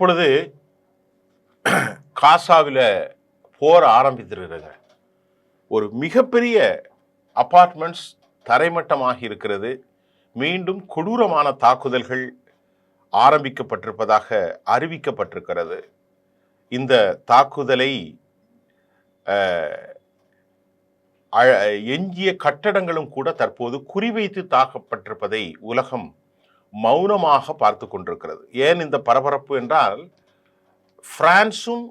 இப்பொழுது காசாவில் போர் ஆரம்பித்திருக்கிறாங்க. ஒரு மிகப்பெரிய அபார்ட்மெண்ட்ஸ் தரைமட்டமாகி இருக்கிறது. மீண்டும் கொடூரமான தாக்குதல்கள் ஆரம்பிக்கப்பட்டிருப்பதாக அறிவிக்கப்பட்டிருக்கிறது. இந்த தாக்குதலை எஞ்சிய கட்டடங்களும் கூட தற்போது குறிவைத்து தாக்கப்பட்டிருப்பதை உலகம் மௌனமாக பார்த்து கொண்டிருக்கிறது. ஏன் இந்த பரபரப்பு என்றால், பிரான்சும்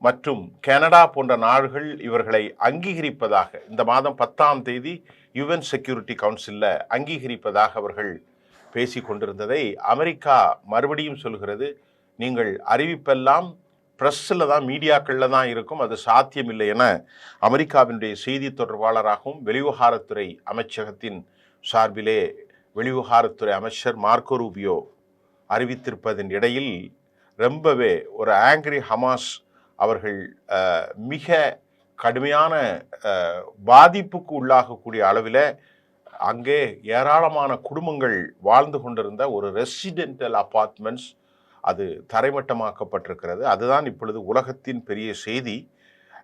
மற்றும் கனடா போன்ற நாடுகள் இவர்களை அங்கீகரிப்பதாக இந்த மாதம் 10ஆம் தேதி யுஎன் செக்யூரிட்டி கவுன்சிலில் அங்கீகரிப்பதாக அவர்கள் பேசி கொண்டிருந்ததை அமெரிக்கா மறுபடியும் சொல்கிறது, நீங்கள் அறிவிப்பெல்லாம் ப்ரெஸ்ஸில் தான், மீடியாக்களில் தான் இருக்கும், அது சாத்தியமில்லை என அமெரிக்காவினுடைய செய்தி தொடர்பாளராகவும் வெளிவிவகாரத்துறை அமைச்சகத்தின் சார்பிலே வெளிவிவகாரத்துறை அமைச்சர் மார்க்கோ ரூபியோ அறிவித்திருப்பதன் இடையில் ரொம்பவே ஒரு ஆங்கிரி ஹமாஸ் அவர்கள் மிக கடுமையான பாதிப்புக்கு உள்ளாகக்கூடிய அளவில் அங்கே ஏராளமான குடும்பங்கள் வாழ்ந்து கொண்டிருந்த ஒரு ரெசிடென்டல் அபார்ட்மெண்ட்ஸ் அது தரைமட்டமாக்கப்பட்டிருக்கிறது. அதுதான் இப்பொழுது உலகத்தின் பெரிய செய்தி.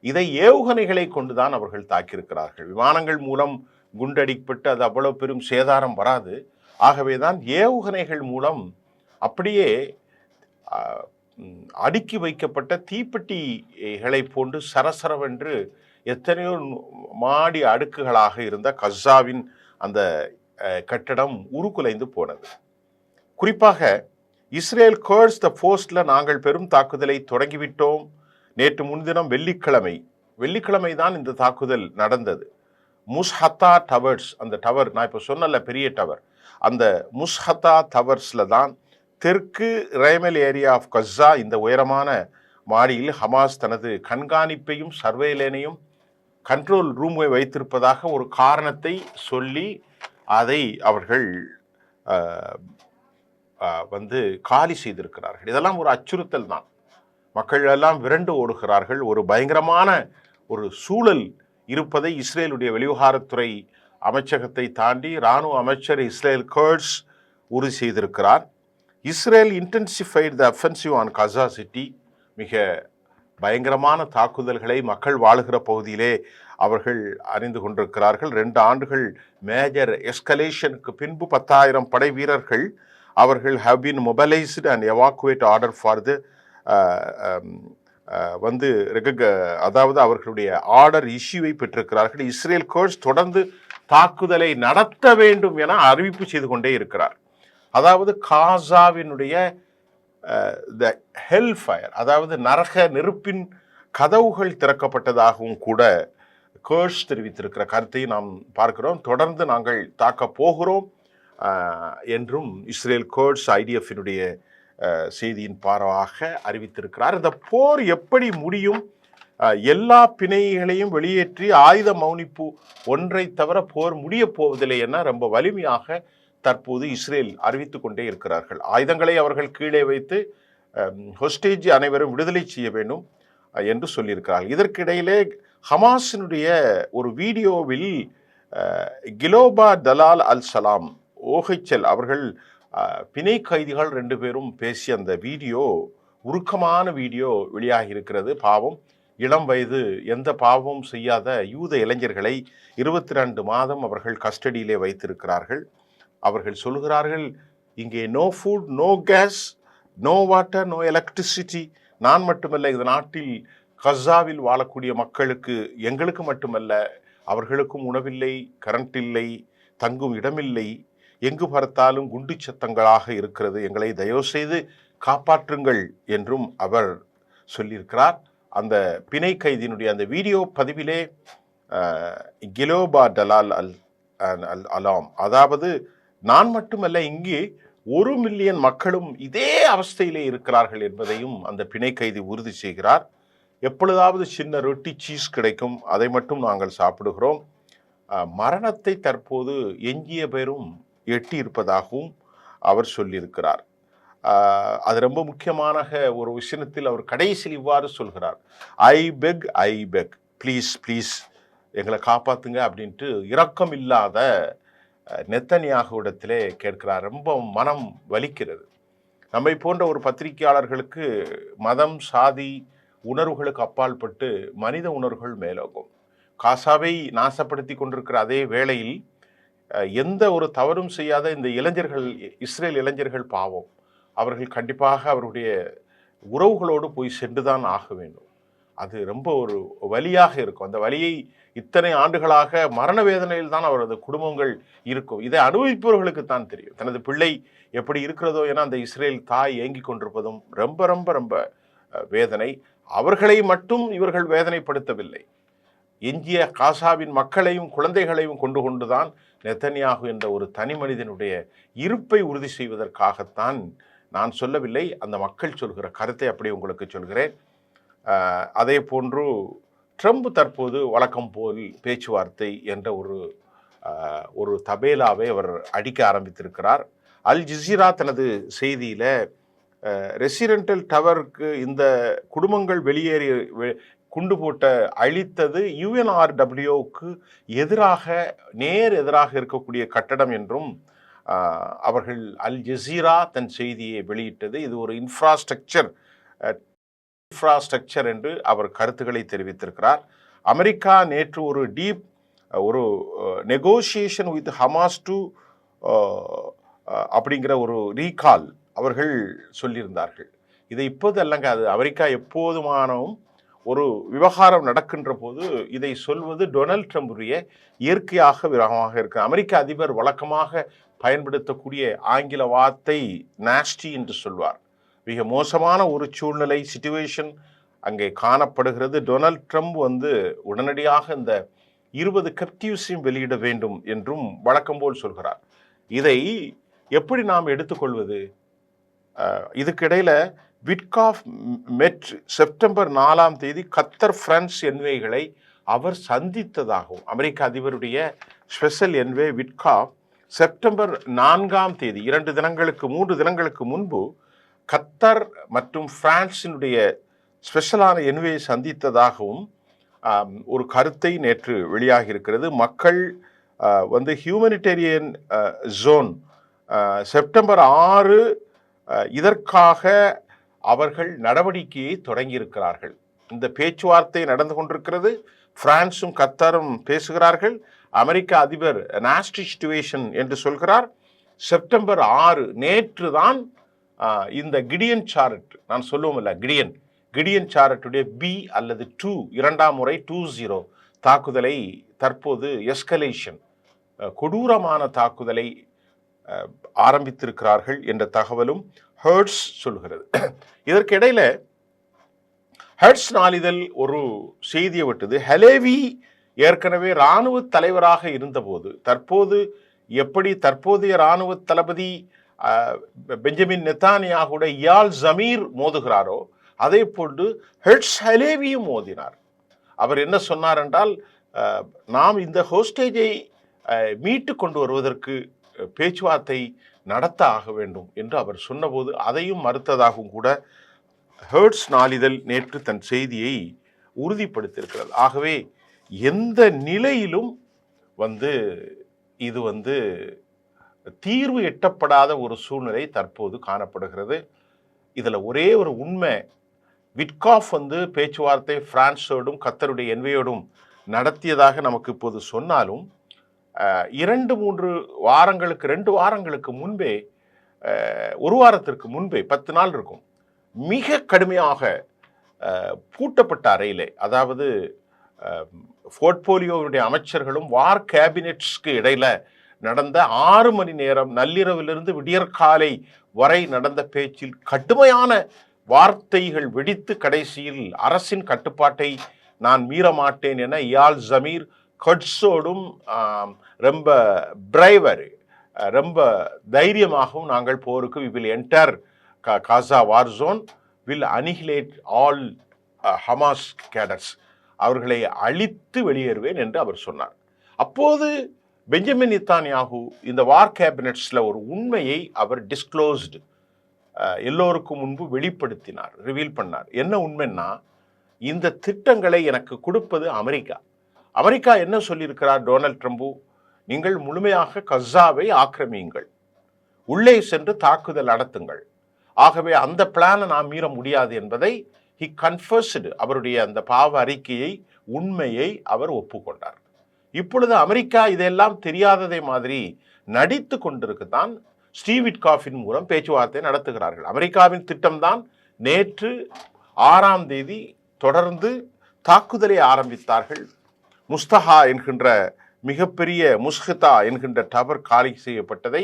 இதை ஏவுகணைகளை கொண்டுதான் அவர்கள் தாக்கியிருக்கிறார்கள். விமானங்கள் மூலம் குண்டடிப்பட்டு அது அவ்வளவு பெரும் சேதாரம் வராது. ஆகவேதான் ஏவுகணைகள் மூலம் அப்படியே அடுக்கி வைக்கப்பட்ட தீப்பெட்டிகளை போன்று சரசரவென்று எத்தனையோ மாடி அடுக்குகளாக இருந்த கஸாவின் அந்த கட்டடம் உருக்குலைந்து போனது. குறிப்பாக இஸ்ரேல் கர்ட்ஸ் த போஸ்ட்ல நாங்கள் பெரும் தாக்குதலை தொடங்கிவிட்டோம். நேற்று முன்தினம் வெள்ளிக்கிழமை தான் இந்த தாக்குதல் நடந்தது. முஸ்ஹத்தா டவர்ஸ், அந்த டவர் நான் இப்போ சொன்னல பெரிய டவர், அந்த முஸ்ஹத்தா டவர்ஸ்ல தான் தெற்கு ரேமல் ஏரியா ஆஃப் கஸா இந்த உயரமான மாடியில் ஹமாஸ் தனது கண்காணிப்பையும் சர்வேலனையும் கண்ட்ரோல் ரூமை வைத்திருப்பதாக ஒரு காரணத்தை சொல்லி அதை அவர்கள் காலி செய்திருக்கிறார்கள். இதெல்லாம் ஒரு அச்சுறுத்தல் தான். மக்கள் எல்லாம் விரண்டு ஓடுகிறார்கள். ஒரு பயங்கரமான ஒரு சூழல் இருப்பதை இஸ்ரேலுடைய வெளிவிவகாரத்துறை அமைச்சகத்தை தாண்டி இராணுவ அமைச்சர் இஸ்ரேல் கர்ட்ஸ் உறுதி செய்திருக்கிறார். Israel intensified the offensive on Gaza city. மிக பயங்கரமான தாக்குதல்களை மக்கள் வாழுகிற பகுதியிலே அவர்கள் அறிந்து கொண்டிருக்கிறார்கள். 2 ஆண்டுகள் மேஜர் எஸ்கலேஷனுக்கு பின்பு 10,000 படை வீரர்கள் அவர்கள் have been mobilised and evacuate order for the அதாவது அவர்களுடைய ஆர்டர் இஷ்யூவை பெற்றிருக்கிறார்கள். இஸ்ரேல் கர்ட்ஸ் தொடர்ந்து தாக்குதலை நடத்த வேண்டும் என அறிவிப்பு செய்து கொண்டே இருக்கிறார். அதாவது காசாவினுடைய ஹெல் ஃபயர், அதாவது நரக நெருப்பின் கதவுகள் திறக்கப்பட்டதாகவும் கூட கர்ட்ஸ் தெரிவித்திருக்கிற கருத்தை நாம் பார்க்கிறோம். தொடர்ந்து நாங்கள் தாக்க போகிறோம் என்றும் இஸ்ரேல் கர்ட்ஸ் ஐடிஎஃபினுடைய செய்தியின் பாராக அறிவித்திருக்கிறார். இந்த போர் எப்படி முடியும்? எல்லா பிணைகளையும் வெளியேற்றி ஆயுத மௌனிப்பு ஒன்றை தவிர போர் முடிய போவதில்லை என ரொம்ப வலிமையாக தற்போது இஸ்ரேல் அறிவித்து கொண்டே இருக்கிறார்கள். ஆயுதங்களை அவர்கள் கீழே வைத்து ஹொஸ்டேஜ் அனைவரும் விடுதலை செய்ய வேண்டும் என்று சொல்லியிருக்கிறார்கள். இதற்கிடையிலே ஹமாஸினுடைய ஒரு வீடியோவில் கிலோபா தலால் அல் சலாம் OHL அவர்கள் பிணை கைதிகள் 2 பேரும் பேசிய அந்த வீடியோ, உருக்கமான வீடியோ வெளியாகி இருக்கிறது. பாவம், இளம் வயது எந்த பாவமும் செய்யாத யூத இளைஞர்களை 22 மாதம் அவர்கள் கஸ்டடியிலே வைத்திருக்கிறார்கள். அவர்கள் சொல்கிறார்கள், இங்கே no food, no gas, no water, no electricity. நான் மட்டுமல்ல, இந்த நாட்டில் கஸாவில் வாழக்கூடிய மக்களுக்கு, எங்களுக்கு மட்டுமல்ல, அவர்களுக்கும் உணவில்லை, கரண்ட் இல்லை, தங்கும் இடமில்லை, எங்கு பார்த்தாலும் குண்டு சத்தங்களாக இருக்கிறது, எங்களை தயவு செய்து காப்பாற்றுங்கள் என்றும் அவர் சொல்லியிருக்கிறார். அந்த பிணை கைதியினுடைய அந்த வீடியோ பதிவிலே கிலோபா டலால் அல் அலாம், அதாவது நான் மட்டுமல்ல, இங்கே 1 மில்லியன் மக்களும் இதே அவஸ்தையிலே இருக்கிறார்கள் என்பதையும் அந்த பிணை கைதி உறுதி செய்கிறார். எப்பொழுதாவது சின்ன ரொட்டி சீஸ் கிடைக்கும், அதை மட்டும் நாங்கள் சாப்பிடுகிறோம். மரணத்தை தற்போது எஞ்சிய பேரும் எட்டி இருப்பதாகவும் அவர் சொல்லியிருக்கிறார். அது ரொம்ப முக்கியமான ஒரு விஷயத்தில் அவர் கடைசியில் இவ்வாறு சொல்கிறார், ஐ பெக் ப்ளீஸ் ப்ளீஸ் எங்களை காப்பாற்றுங்க அப்படின்ட்டு இரக்கம் இல்லாத நெத்தனியாகுவிடத்திலே கேட்கிறார். ரொம்ப மனம் வலிக்கிறது. நம்மை போன்ற ஒரு பத்திரிகையாளர்களுக்கு மதம், சாதி உணர்வுகளுக்கு அப்பாற்பட்டு மனித உணர்வுகள் மேலோகும். காசாவை நாசப்படுத்தி கொண்டிருக்கிற அதே வேளையில் எந்த ஒரு தவறும் செய்யாத இந்த இளைஞர்கள், இஸ்ரேல் இளைஞர்கள் பாவம், அவர்கள் கண்டிப்பாக அவருடைய உறவுகளோடு போய் சென்றுதான் ஆக வேண்டும். அது ரொம்ப ஒரு வலியாக இருக்கும். அந்த வலியை இத்தனை ஆண்டுகளாக மரண வேதனையில் தான் அவரது குடும்பங்கள் இருக்கும். இதை அனுபவிப்பவர்களுக்கு தான் தெரியும். தனது பிள்ளை எப்படி இருக்கிறதோ என அந்த இஸ்ரேல் தாய் ஏங்கிக் கொண்டிருப்பதும் ரொம்ப ரொம்ப ரொம்ப வேதனை. அவர்களை மட்டும் இவர்கள் வேதனைப்படுத்தவில்லை. எஞ்சிய காசாவின் மக்களையும் குழந்தைகளையும் கொண்டுதான் நெத்தன்யாகு என்ற ஒரு தனி மனிதனுடைய இருப்பை உறுதி செய்வதற்காகத்தான். நான் சொல்லவில்லை, அந்த மக்கள் சொல்கிற கருத்தை அப்படி உங்களுக்கு சொல்கிறேன். அதே போன்று ட்ரம்ப் தற்போது வழக்கம் போல் பேச்சுவார்த்தை என்ற ஒரு தபேலாவை அவர் அடிக்க ஆரம்பித்திருக்கிறார். அல் ஜசீரா தனது செய்தியில் ரெசிடென்டல் டவருக்கு இந்த குடும்பங்கள் வெளியேறி குண்டு போட்ட அழித்தது UNRWக்கு எதிராக எதிராக இருக்கக்கூடிய கட்டடம் என்றும் அவர்கள் அல் ஜசீரா தன் செய்தியை வெளியிட்டது. இது ஒரு இன்ஃப்ராஸ்ட்ரக்சர் என்று அவர் கருத்துக்களை தெரிவித்திருக்கிறார். அமெரிக்கா நேற்று ஒரு நெகோசியேஷன் வித் ஹமாஸ் டு அப்படிங்கிற ஒரு ரீகால் அவர்கள் சொல்லியிருந்தார்கள். இதை இப்போது அல்லங்க, அது அமெரிக்கா எப்போதுமானவும் ஒரு விவகாரம் நடக்கின்ற போது இதை சொல்வது டொனால்ட் ட்ரம்புடைய இயற்கையாக விரகமாக இருக்கு. அமெரிக்க அதிபர் வழக்கமாக பயன்படுத்தக்கூடிய ஆங்கில வார்த்தை நாஸ்டி என்று சொல்வார். மிக மோசமான ஒரு சூழ்நிலை சிச்சுவேஷன் அங்கே காணப்படுகிறது. டொனால்ட் ட்ரம்ப் உடனடியாக இந்த 20 கெப்டிவ்ஸையும் வெளியிட வேண்டும் என்றும் வழக்கம் போல் சொல்கிறார். இதை எப்படி நாம் எடுத்துக்கொள்வது? இதுக்கிடையில விட்காஃப் மெட் செப்டம்பர் 4 கத்தர் பிரான்ஸ் என்வேகளை அவர் சந்தித்ததாகவும், அமெரிக்க அதிபருடைய ஸ்பெஷல் என்வே விட்காஃப் செப்டம்பர் 4 3 தினங்களுக்கு முன்பு கத்தர் மற்றும் பிரான்சினுடைய ஸ்பெஷலான என்வேயை சந்தித்ததாகவும் ஒரு கருத்தை நேற்று வெளியாகி இருக்கிறது. மக்கள் ஹியூமனிடேரியன் ஜோன் செப்டம்பர் 6 இதற்காக அவர்கள் நடவடிக்கையை தொடங்கியிருக்கிறார்கள். இந்த பேச்சுவார்த்தை நடந்து கொண்டிருக்கிறது. பிரான்சும் கத்தாரும் பேசுகிறார்கள். அமெரிக்க அதிபர் நாஸ்டி சிச்சுவேஷன் என்று சொல்கிறார். செப்டம்பர் 6 நேற்று தான் இந்த கிடியன் சாரட், நான் சொல்லுவோம்ல கிடியன் சாரட்டுடைய பி அல்லது 2 இரண்டாம் முறை 20 தாக்குதலை தற்போது எஸ்கலேஷன் கொடூரமான தாக்குதலை ஆரம்பித்திருக்கிறார்கள் என்ற தகவலும் ஹெர்ட்ஸ் சொல்கிறது. இதற்கிடையில ஹெர்ட்ஸ் நாளிதழ் ஒரு செய்தியை விட்டது. ஹலேவி ஏற்கனவே இராணுவ தலைவராக இருந்தபோது தற்போது எப்படி தற்போதைய இராணுவ தளபதி பெஞ்சமின் நெத்தானியாகுட இயால் ஜமீர் மோதுகிறாரோ அதே போன்று ஹெர்ட்ஸ் ஹலேவியும் மோதினார். அவர் என்ன சொன்னார் என்றால், நாம் இந்த ஹோஸ்டேஜை மீட்டு கொண்டு வருவதற்கு பேச்சுவார்த்தை நடத்த ஆக வேண்டும் என்று அவர் சொன்னபோது அதையும் மறுத்ததாகவும் கூட ஹெர்ட்ஸ் நாளிதழ் நேற்று தன் செய்தியை உறுதிப்படுத்தியிருக்கிறது. ஆகவே எந்த நிலையிலும் இது தீர்வு எட்டப்படாத ஒரு சூழ்நிலை தற்போது காணப்படுகிறது. இதில் ஒரே ஒரு உண்மை, விட்காஃப் பேச்சுவார்த்தை பிரான்ஸோடும் கத்தருடைய என்வையோடும் நடத்தியதாக நமக்கு இப்போது சொன்னாலும் 2 வாரங்களுக்கு முன்பே, ஒரு வாரத்திற்கு முன்பே 10 நாள் இருக்கும், மிக கடுமையாக பூட்டப்பட்ட அறையிலே, அதாவது போர்ட்போலியோவுடைய அமைச்சர்களும் வார் கேபினெட்ஸ்க்கு இடையில நடந்த 6 மணி நேரம் நள்ளிரவிலிருந்து விடியற்காலை வரை நடந்த பேச்சில் கடுமையான வார்த்தைகள் வெடித்து கடைசியில் அரசின் கட்டுப்பாட்டை நான் மீற மாட்டேன் என இயால் ஜமீர் கட்ஸோடும் ரொம்ப பிரைவரி, ரொம்ப தைரியமாகவும் நாங்கள் போருக்கு we will enter Gaza war zone, will annihilate all Hamas cadres, அவர்களை அழித்து வெளியேறுவேன் என்று அவர் சொன்னார். அப்போது பெஞ்சமின் நெத்தானியாகு இந்த வார் கேபினட்ஸில் ஒரு உண்மையை அவர் டிஸ்க்ளோஸ்டு, எல்லோருக்கும் முன்பு வெளிப்படுத்தினார், ரிவீல் பண்ணார். என்ன உண்மைன்னா, இந்த திட்டங்களை எனக்கு கொடுப்பது அமெரிக்கா. அமெரிக்கா என்ன சொல்லியிருக்கிறார் டொனால்ட் ட்ரம்ப், நீங்கள் முழுமையாக கசாவை ஆக்கிரமியுங்கள், உள்ளே சென்று தாக்குதல் நடத்துங்கள், ஆகவே அந்த பிளானை நாம் மீற முடியாது என்பதை ஹி கன்ஃபர்ஸ்டு, அவருடைய அந்த பாவ அறிக்கையை, உண்மையை அவர் ஒப்புக்கொண்டார். இப்பொழுது அமெரிக்கா இதெல்லாம் தெரியாததை மாதிரி நடித்து கொண்டிருக்கத்தான் ஸ்டீவ் விட்காஃபின் மூலம் பேச்சுவார்த்தை நடத்துகிறார்கள். அமெரிக்காவின் திட்டம்தான் நேற்று 6ஆம் தேதி தொடர்ந்து தாக்குதலை ஆரம்பித்தார்கள். முஸ்தஹா என்கின்ற மிகப்பெரிய முஸ்ஹிதா என்கின்ற டவர் காலி செய்யப்பட்டதை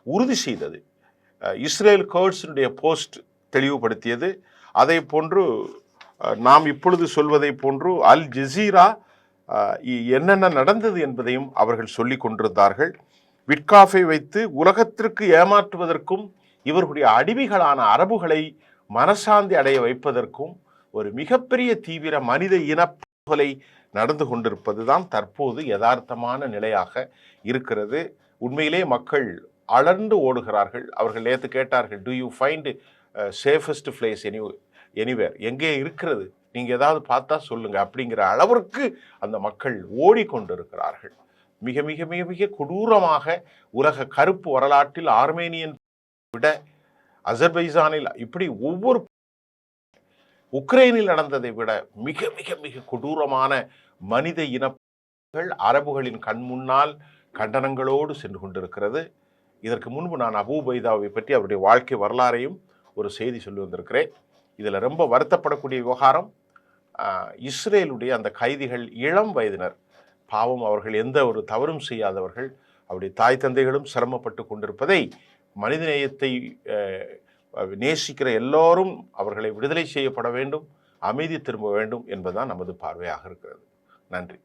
உறுதி செய்தது. இஸ்ரேல் கர்ட்ஸினுடைய போஸ்ட் தெளிவுபடுத்தியது. அதை போன்று நாம் இப்பொழுது சொல்வதை போன்று அல் ஜசீரா என்னென்ன நடந்தது என்பதையும் அவர்கள் சொல்லிக் கொண்டிருந்தார்கள். விட்காஃபை வைத்து உலகத்திற்கு ஏமாற்றுவதற்கும் இவர்களுடைய அடிமைகளான அரபுகளை மனசாந்தி அடைய வைப்பதற்கும் ஒரு மிகப்பெரிய தீவிர மனித இனப்படுகொலை நடந்து கொண்டிருப்பதுதான் தற்போது யதார்த்தமான நிலையாக இருக்கிறது. உண்மையிலே மக்கள் அலர்ந்து ஓடுகிறார்கள். அவர்கள் நேற்று கேட்டார்கள், to you find safest place anywhere, எங்கே இருக்கிறது, நீங்கள் ஏதாவது பார்த்தா சொல்லுங்க அப்படிங்கிற அளவிற்கு அந்த மக்கள் ஓடிக்கொண்டிருக்கிறார்கள். மிக மிக மிக மிக கொடூரமாக உலக கருப்பு வரலாற்றில் ஆர்மேனியன் விட அசர்பைஜானில் இப்படி ஒவ்வொரு உக்ரைனில் நடந்ததை விட மிக மிக மிக கொடூரமான மனித இனங்கள் அரபுகளின் கண் முன்னால் கண்டனங்களோடு சென்று கொண்டிருக்கிறது. இதற்கு முன்பு நான் அபூ உபைதாவை பற்றி அவருடைய வாழ்க்கை வரலாறையும் ஒரு செய்தி சொல்லி வந்திருக்கிறேன். இதில் ரொம்ப வருத்தப்படக்கூடிய விவகாரம், இஸ்ரேலுடைய அந்த கைதிகள் இளம் வயதினர், பாவம், அவர்கள் எந்த ஒரு தவறும் செய்யாதவர்கள், அவருடைய தாய் தந்தைகளும் சிரமப்பட்டு கொண்டிருப்பதை மனிதநேயத்தை நேசிக்கிற எல்லோரும் அவர்களை விடுதலை செய்யப்பட வேண்டும், அமைதி திரும்ப வேண்டும் என்பதுதான் நமது பார்வையாக இருக்கிறது. நன்றி.